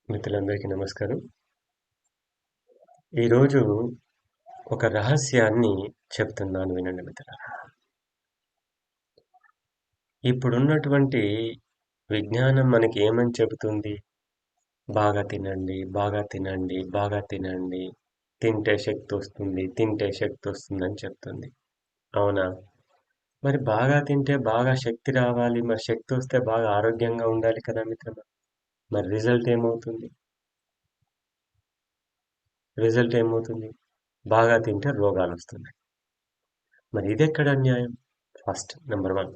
మిత్రులందరికీ నమస్కారం. ఈరోజు ఒక రహస్యాన్ని చెప్తున్నాను వినండి మిత్రులారా. ఇప్పుడున్నటువంటి విజ్ఞానం మనకి ఏమని చెబుతుంది? బాగా తినండి, బాగా తినండి, బాగా తినండి. తింటే శక్తి వస్తుంది, తింటే శక్తి వస్తుందని చెప్తుంది. అవునా? మరి బాగా తింటే బాగా శక్తి రావాలి. మరి శక్తి వస్తే బాగా ఆరోగ్యంగా ఉండాలి కదా మిత్రమా? మరి రిజల్ట్ ఏమవుతుంది? బాగా తింటే రోగాలు వస్తున్నాయి. మరి ఇదెక్కడ అన్యాయం? First number 1.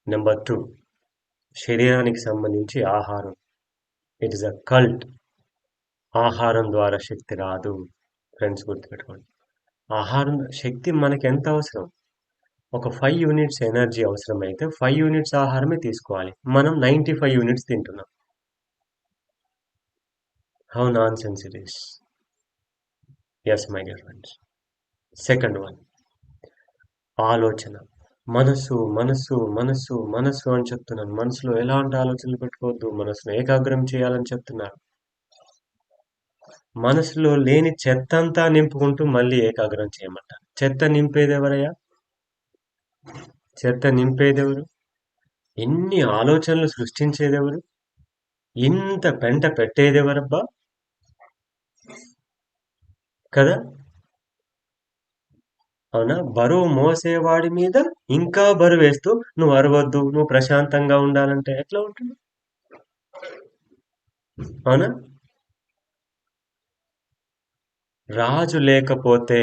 నెంబర్ 2, శరీరానికి సంబంధించి ఆహారం. It is a cult. ఆహారం ద్వారా శక్తి రాదు. ఫ్రెండ్స్ గుర్తుపెట్టుకోండి. ఆహారం శక్తి మనకి ఎంత అవసరం? ఒక 5 యూనిట్స్ ఎనర్జీ అవసరం అయితే 5 యూనిట్స్ ఆహారమే తీసుకోవాలి. మనం 95 యూనిట్స్ తింటున్నాం. How nonsense it is. Yes my dear friends. Second one, ఆలోచన. మనస్సు మనస్సు మనస్సు మనస్సు అని చెప్తున్నాను. మనసులో ఎలాంటి ఆలోచనలు పెట్టుకోవద్దు. మనసును ఏకాగ్రం చేయాలని చెప్తున్నారు. మనసులో లేని చెత్తంతా నింపుకుంటూ మళ్ళీ ఏకాగ్రం చేయమంటారు. చెత్త నింపేదెవరయ్యా? చెత్త నింపేదెవరు? ఎన్ని ఆలోచనలు సృష్టించేదెవరు? ఇంత పెంట పెట్టేదెవరబ్బా? కదా? అవునా? బరువు మోసేవాడి మీద ఇంకా బరువు వేస్తూ నువ్వు అరవద్దు, నువ్వు ప్రశాంతంగా ఉండాలంటే ఎట్లా ఉంటుంది? అవునా? రాజు లేకపోతే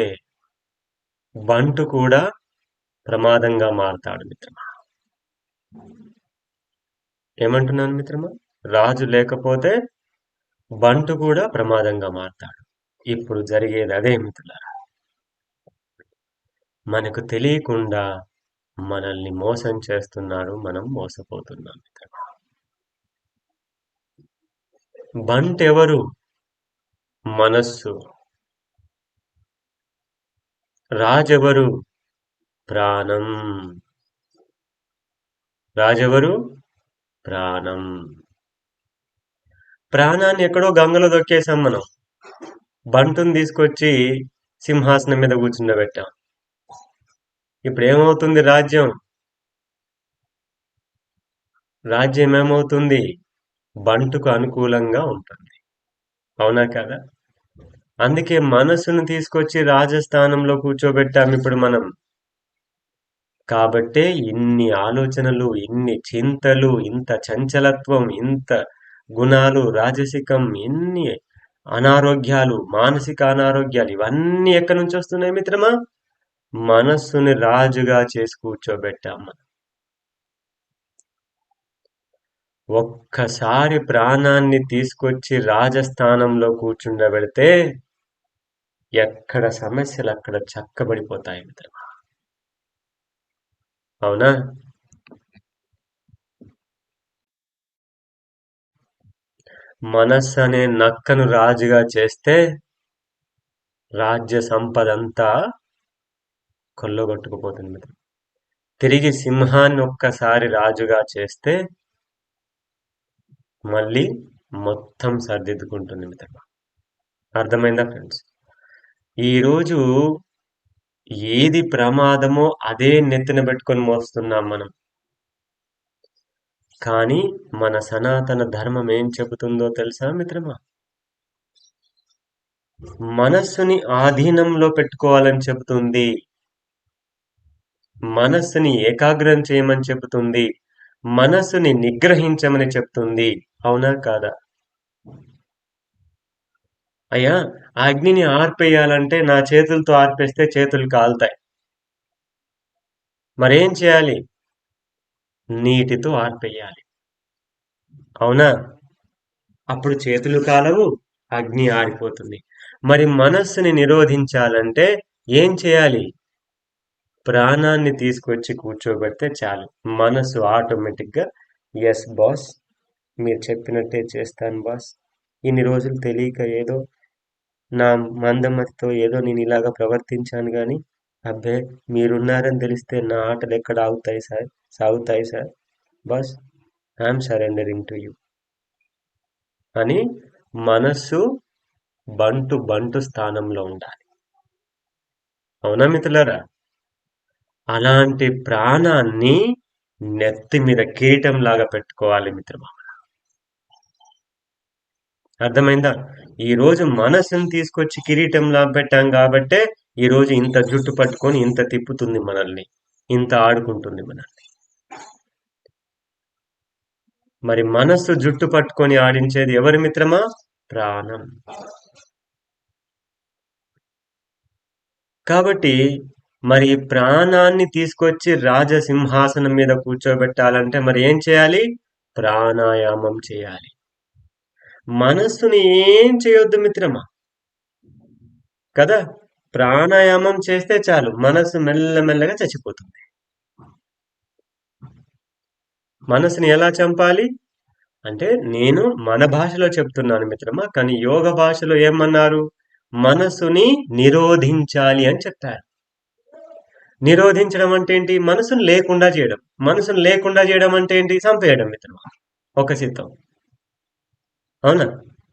బంటు కూడా ప్రమాదంగా మారతాడు మిత్రమా. ఏమంటున్నాను మిత్రమా? రాజు లేకపోతే బంటు కూడా ప్రమాదంగా మారతాడు. ఇప్పుడు జరిగేది అదే మిత్రులారా. మనకు తెలియకుండా మనల్ని మోసం చేస్తున్నారు, మనం మోసపోతున్నాం మిత్రమా. బంట్ ఎవరు? మనస్సు. రాజెవరు? ప్రాణం. రాజెవరు? ప్రాణం. ప్రాణాన్ని ఎక్కడో గంగలో దొక్కేసాం మనం. బంటుని తీసుకొచ్చి సింహాసనం మీద కూర్చుండబెట్టాం. ఇప్పుడు ఏమవుతుంది రాజ్యం? రాజ్యం ఏమవుతుంది? బంటుకు అనుకూలంగా ఉంటుంది. అవునా కదా? అందుకే మనసును తీసుకొచ్చి రాజస్థానంలో కూర్చోబెట్టాం ఇప్పుడు మనం. కాబట్టే ఇన్ని ఆలోచనలు, ఇన్ని చింతలు, ఇంత చంచలత్వం, ఇంత గుణాలు, రాజసికం, ఇన్ని అనారోగ్యాలు, మానసిక అనారోగ్యాలు ఇవన్నీ ఎక్కడి నుంచి వస్తున్నాయి మిత్రమా? మనస్సుని రాజుగా చేసి కూర్చోబెట్టాం మనం. ఒక్కసారి ప్రాణాన్ని తీసుకొచ్చి రాజస్థానంలో కూర్చుండబెడితే ఎక్కడ సమస్యలు అక్కడ చక్కబడిపోతాయి మిత్రమా. అవునా? మనస్సు అనే నక్కను రాజుగా చేస్తే రాజ్య సంపదంతా కొల్లగొట్టుకుపోతుంది మిత్రం. తిరిగి సింహాన్ని ఒక్కసారి రాజుగా చేస్తే మళ్ళీ మొత్తం సర్దిద్దుకుంటుంది మిత్రమా. అర్థమైందా ఫ్రెండ్స్? ఈరోజు ఏది ప్రమాదమో అదే నెత్తిన పెట్టుకొని మోస్తున్నాం మనం. కానీ మన సనాతన ధర్మం ఏం చెబుతుందో తెలుసా మిత్రమా? మనస్సుని ఆధీనంలో పెట్టుకోవాలని చెబుతుంది. మనస్సుని ఏకాగ్రం చేయమని చెబుతుంది. మనస్సుని నిగ్రహించమని చెప్తుంది. అవునా కాదా? అయ్యా, అగ్నిని ఆర్పేయాలంటే నా చేతులతో ఆర్పేస్తే చేతులు కాలుతాయి. మరేం చేయాలి? నీటితో ఆర్పేయాలి. అవునా? అప్పుడు చేతులు కాలవు, అగ్ని ఆరిపోతుంది. మరి మనస్సుని నిరోధించాలంటే ఏం చేయాలి? ప్రాణాన్ని తీసుకొచ్చి కూర్చోబెడితే చాలు. మనస్సు ఆటోమేటిక్గా ఎస్ బాస్, మీరు చెప్పినట్టే చేస్తాను బాస్. ఇన్ని రోజులు తెలియక ఏదో నా మందమతితో ఏదో నేను ఇలాగా ప్రవర్తించాను గాని అబ్బే మీరున్నారని తెలిస్తే నా ఆటలు ఎక్కడ ఆగుతాయి సార్, సాగుతాయి sir. Boss, I'm surrendering to you. అని మనస్సు బంటు స్థానంలో ఉండాలి. అవునా మిత్రులారా? అలాంటి ప్రాణాన్ని నెత్తి మీద కిరీటం లాగా పెట్టుకోవాలి మిత్రమా. అర్థమైందా? ఈ రోజు మనసుని తీసుకొచ్చి కిరీటంలా పెట్టాం కాబట్టే ఈ రోజు ఇంత జుట్టు పట్టుకొని ఇంత తిప్పుతుంది మనల్ని, ఇంత ఆడుకుంటుంది మనల్ని. మరి మనస్సు జుట్టు పట్టుకొని ఆడించేది ఎవరి మిత్రమా? ప్రాణం. కాబట్టి మరి ప్రాణాన్ని తీసుకొచ్చి రాజసింహాసనం మీద కూర్చోబెట్టాలంటే మరి ఏం చేయాలి? ప్రాణాయామం చేయాలి. మనస్సుని ఏం చేయొద్దు మిత్రమా, కదా? ప్రాణాయామం చేస్తే చాలు, మనస్సు మెల్లమెల్లగా చచ్చిపోతుంది. మనసుని ఎలా చంపాలి అంటే, నేను మన భాషలో చెప్తున్నాను మిత్రమా, కానీ యోగ భాషలో ఏమన్నారు? మనసుని నిరోధించాలి అని చెప్పారు. నిరోధించడం అంటే ఏంటి? మనసును లేకుండా చేయడం. మనసును లేకుండా చేయడం అంటే ఏంటి? చంపేయడం మిత్రమా, ఒక చిత్తం. అవునా?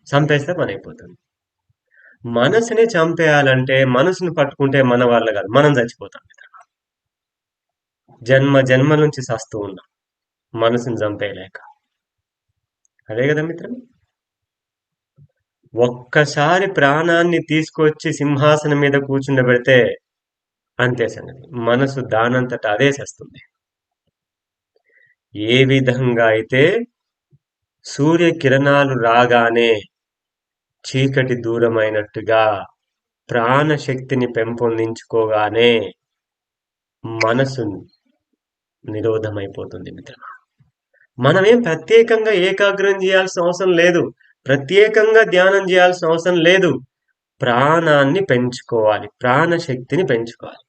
చంపేస్తే పని అయిపోతుంది. మనసుని చంపేయాలంటే మనసును పట్టుకుంటే మన వల్ల కాదు, మనం చచ్చిపోతాం మిత్రమా. జన్మ నుంచి సస్తూ ఉన్నాం మనసుని చంపేయలేక. అదే కదా మిత్రమా. ఒక్కసారి ప్రాణాన్ని తీసుకొచ్చి సింహాసనం మీద కూర్చుండబెడితే అంతే సంగతి, మనసు దానంతట అదే చేస్తుంది. ఏ విధంగా అయితే సూర్యకిరణాలు రాగానే చీకటి దూరమైనట్టుగా ప్రాణశక్తిని పెంపొందించుకోగానే మనసు నిరోధమైపోతుంది మిత్రమా. మనమేం ప్రత్యేకంగా ఏకాగ్రం చేయాల్సిన అవసరం లేదు, ప్రత్యేకంగా ధ్యానం చేయాల్సిన అవసరం లేదు. ప్రాణాన్ని పెంచుకోవాలి, ప్రాణశక్తిని పెంచుకోవాలి.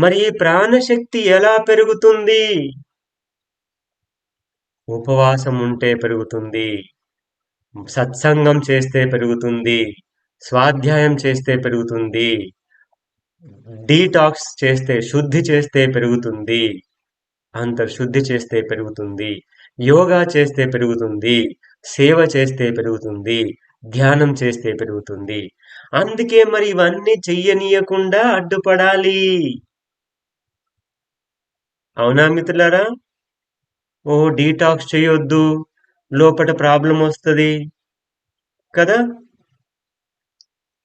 మరి ఈ ప్రాణశక్తి ఎలా పెరుగుతుంది? ఉపవాసం ఉంటే పెరుగుతుంది, సత్సంగం చేస్తే పెరుగుతుంది, స్వాధ్యాయం చేస్తే పెరుగుతుంది, డీటాక్స్ చేస్తే, శుద్ధి చేస్తే పెరుగుతుంది, అంతర్శుద్ధి చేస్తే పెరుగుతుంది, యోగా చేస్తే పెరుగుతుంది, సేవ చేస్తే పెరుగుతుంది, ధ్యానం చేస్తే పెరుగుతుంది. అందుకే మరి ఇవన్నీ చెయ్యనీయకుండా అడ్డుపడాలి. అవునా మిత్రులారా? ఓ డీటాక్స్ చేయొద్దు, లోపల ప్రాబ్లం వస్తుంది కదా,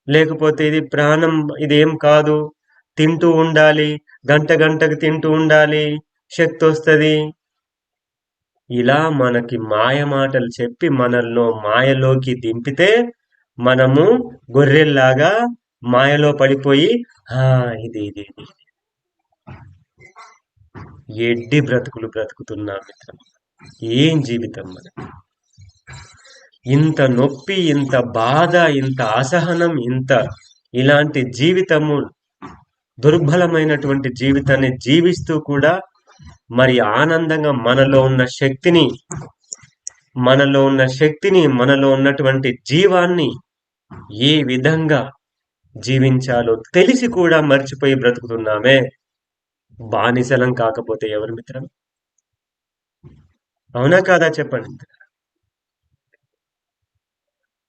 లేకపోతే ఇది ప్రాణం, ఇదేం కాదు, తింటూ ఉండాలి, గంటకు తింటూ ఉండాలి, శక్తి వస్తుంది. ఇలా మనకి మాయ మాటలు చెప్పి మనల్ని మాయలోకి దింపితే మనము గొర్రెల్లాగా మాయలో పడిపోయి ఇది ఇది ఇది ఎడ్డి బ్రతుకులు బ్రతుకుతున్నాం మిత్రం. ఏం జీవితం మనకి? ఇంత నొప్పి, ఇంత బాధ, ఇంత అసహనం, ఇలాంటి జీవితము, దుర్బలమైనటువంటి జీవితాన్ని జీవిస్తూ కూడా మరి ఆనందంగా మనలో ఉన్న శక్తిని, మనలో ఉన్నటువంటి జీవాన్ని ఏ విధంగా జీవించాలో తెలిసి కూడా మర్చిపోయి బ్రతుకుతున్నామే. బానిసలం కాకపోతే ఎవరు మిత్రం? అవునా కాదా చెప్పండి.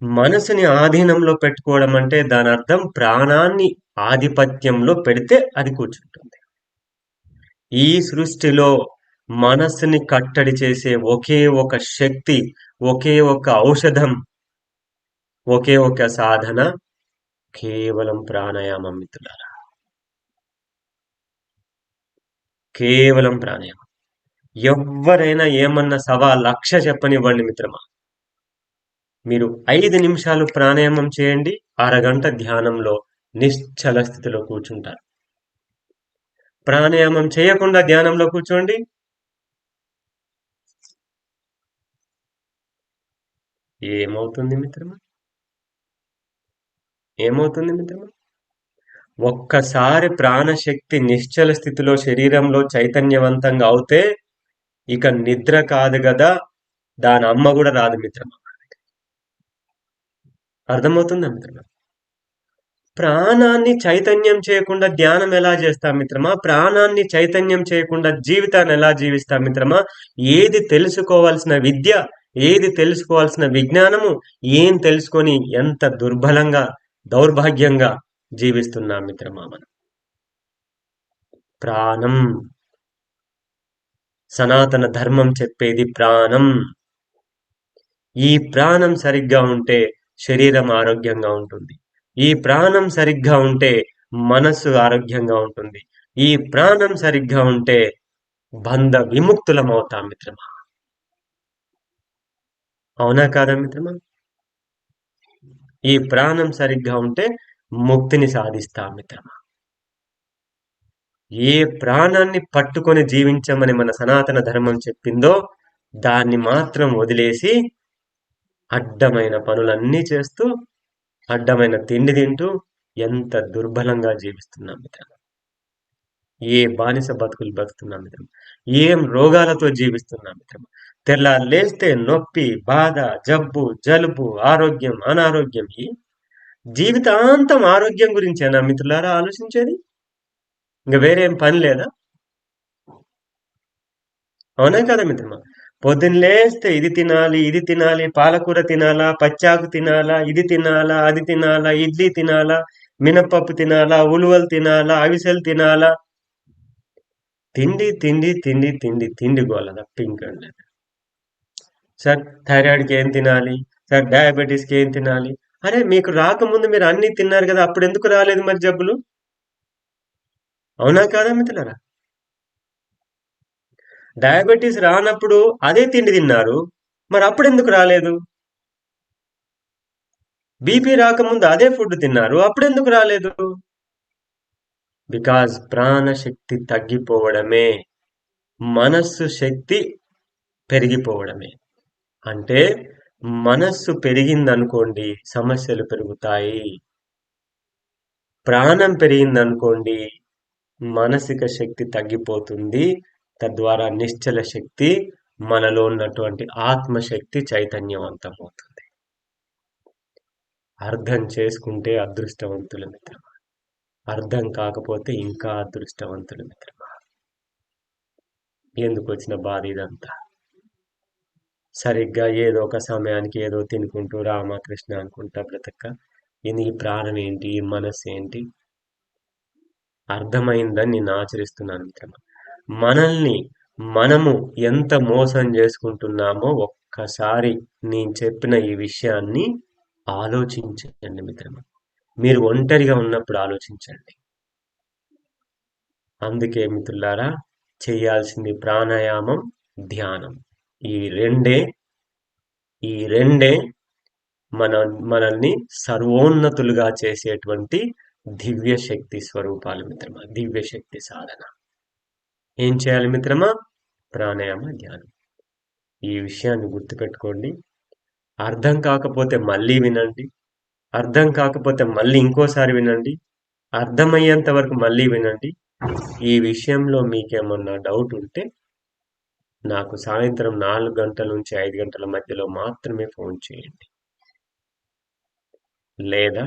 మనసుని ఆధీనంలో పెట్టుకోవడం అంటే దాని అర్థం ప్రాణాన్ని ఆధిపత్యంలో పెడితే అది కూర్చుంటుంది. ఈ సృష్టిలో మనస్సుని కట్టడి చేసే ఒకే ఒక శక్తి, ఒకే ఒక ఔషధం, ఒకే ఒక సాధన కేవలం ప్రాణాయామం మిత్రులారా. కేవలం ప్రాణాయామం. ఎవరైనా ఏమన్నా 1,00,000 చెప్పనివ్వండి మిత్రమా, మీరు 5 నిమిషాలు ప్రాణాయామం చేయండి, అరగంట ధ్యానంలో నిశ్చల స్థితిలో కూర్చుంటారు. ప్రాణాయామం చేయకుండా ధ్యానంలో కూర్చోండి, ఏమవుతుంది మిత్రమా? ఒక్కసారి ప్రాణశక్తి నిశ్చల స్థితిలో శరీరంలో చైతన్యవంతంగా అవుతే ఇక నిద్ర కాదు కదా, దాని అమ్మ కూడా రాదు మిత్రమా. అర్థమవుతుందా మిత్రమా? ప్రాణాన్ని చైతన్యం చేయకుండా ధ్యానం ఎలా చేస్తాం మిత్రమా? ప్రాణాన్ని చైతన్యం చేయకుండా జీవితాన్ని ఎలా జీవిస్తాం మిత్రమా? ఏది తెలుసుకోవాల్సిన విద్య, ఏది తెలుసుకోవాల్సిన విజ్ఞానము ఏం తెలుసుకొని ఎంత దుర్బలంగా దౌర్భాగ్యంగా జీవిస్తున్నాం మిత్రమా మనం. ప్రాణం, సనాతన ధర్మం చెప్పేది ప్రాణం. ఈ ప్రాణం సరిగ్గా ఉంటే శరీరం ఆరోగ్యంగా ఉంటుంది. ఈ ప్రాణం సరిగ్గా ఉంటే మనస్సు ఆరోగ్యంగా ఉంటుంది. ఈ ప్రాణం సరిగ్గా ఉంటే బంధ విముక్తులమవుతాం మిత్రమా. అవునా కాదా మిత్రమా? ఈ ప్రాణం సరిగ్గా ఉంటే ముక్తిని సాధిస్తాం మిత్రమా. ఏ ప్రాణాన్ని పట్టుకొని జీవించమని మన సనాతన ధర్మం చెప్పిందో దాన్ని మాత్రం వదిలేసి అడ్డమైన పనులన్నీ చేస్తూ అడ్డమైన తిండి తింటూ ఎంత దుర్బలంగా జీవిస్తున్నాం మిత్రమా. ఏ బానిస బతుకులు బతుకుతున్నాం మిత్రమా. ఏం రోగాలతో జీవిస్తున్నాం మిత్రమా. తెల్లారి లేస్తే నొప్పి, బాధ, జబ్బు, జలుబు, ఆరోగ్యం, అనారోగ్యం. జీవితాంతం ఆరోగ్యం గురించేనా మిత్రులారా ఆలోచించేది? ఇంకా వేరేం పని లేదా? అవునా కదా మిత్రమా. పొద్దున్న లేస్తే ఇది తినాలి, ఇది తినాలి, పాలకూర తినాలా, పచ్చాకు తినాలా, ఇది తినాలా, అది తినాలా, ఇడ్లీ తినాలా, మినపప్పు తినాలా, ఉలువలు తినాలా, అవిసెలు తినాలా. తిండి తిండి తిండి తిండి తిండి గోల తప్ప ఇంకేం లేదు. సార్ థైరాయిడ్కి ఏం తినాలి, సార్ డయాబెటీస్కి ఏం తినాలి. అరే మీకు రాకముందు మీరు అన్ని తిన్నారు కదా, అప్పుడు ఎందుకు రాలేదు మరి జబ్బులు? అవునా కాదా మిత్రులారా? డయాబెటీస్ రానప్పుడు అదే తిండి తిన్నారు, మరి అప్పుడు ఎందుకు రాలేదు? బీపీ రాకముందు అదే ఫుడ్ తిన్నారు, అప్పుడు ఎందుకు రాలేదు? బికాజ్ ప్రాణశక్తి తగ్గిపోవడమే, మనస్సు శక్తి పెరిగిపోవడమే. అంటే మనస్సు పెరిగిందనుకోండి సమస్యలు పెరుగుతాయి, ప్రాణం పెరిగిందనుకోండి మానసిక శక్తి తగ్గిపోతుంది. తద్వారా నిశ్చల శక్తి, మనలో ఉన్నటువంటి ఆత్మశక్తి చైతన్యవంతమవుతుంది. అర్థం చేసుకుంటే అదృష్టవంతులు మిత్రమా, అర్థం కాకపోతే ఇంకా అదృష్టవంతులు మిత్రమా. ఎందుకు వచ్చిన బాధ ఇదంతా? సరిగ్గా ఏదో ఒక సమయానికి ఏదో తినుకుంటూ రామకృష్ణ అనుకుంటా బ్రతక ఇది ఈ ప్రాణం ఏంటి, ఈ మనస్సు ఏంటి అర్థమైందని నేను ఆచరిస్తున్నాను మిత్రమా. మనల్ని మనము ఎంత మోసం చేసుకుంటున్నామో ఒక్కసారి నేను చెప్పిన ఈ విషయాన్ని ఆలోచించండి మిత్రమా. మీరు ఒంటరిగా ఉన్నప్పుడు ఆలోచించండి. అందుకే మిత్రులారా చేయాల్సింది ప్రాణాయామం, ధ్యానం. ఈ రెండే ఈ రెండే మనల్ని సర్వోన్నతులుగా చేసేటువంటి దివ్య శక్తి స్వరూపాలు మిత్రమా. దివ్య శక్తి సాధన ఏం చేయాలి మిత్రమా? ప్రాణాయామ, ధ్యానం. ఈ విషయాన్ని గుర్తుపెట్టుకోండి. అర్థం కాకపోతే మళ్ళీ వినండి, అర్థం కాకపోతే మళ్ళీ ఇంకోసారి వినండి, అర్థమయ్యేంత వరకు మళ్ళీ వినండి. ఈ విషయంలో మీకేమన్నా డౌట్ ఉంటే నాకు సాయంత్రం 4 గంటల నుంచి 5 గంటల మధ్యలో మాత్రమే ఫోన్ చేయండి, లేదా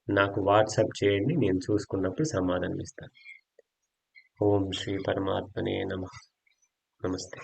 నాకు వాట్సాప్ చేయండి. నేను చూసుకున్నప్పుడు సమాధానం ఇస్తాను. ఓం శ్రీ పరమాత్మనే నమః. నమస్తే.